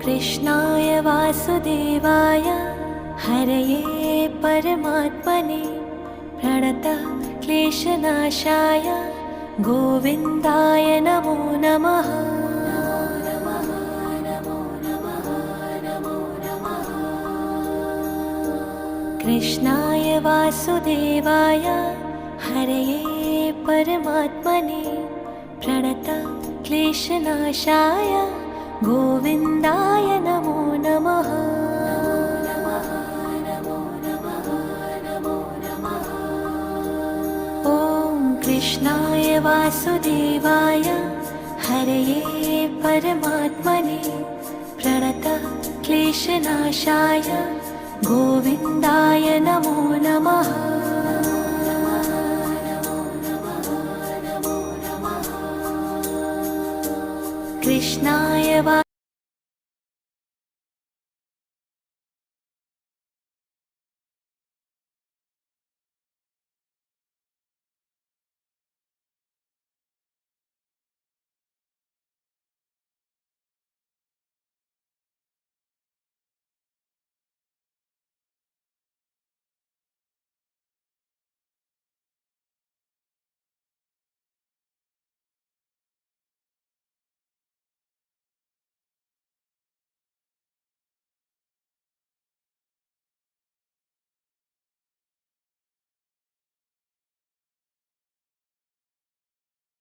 कृष्णाय वासुदेवाय हरये परमात्मने प्रणतः क्लेशनाशाय गोविन्दाय नमो नमः। कृष्णाय वासुदेवाय हरये परमात्मने प्रणतः क्लेशनाशाय गोविन्दाय नमो नमः। ॐ कृष्णाय वासुदेवाय हरये परमात्मने प्रणतः क्लेशनाशाय गोविन्दाय नमो नमः। कृष्णाय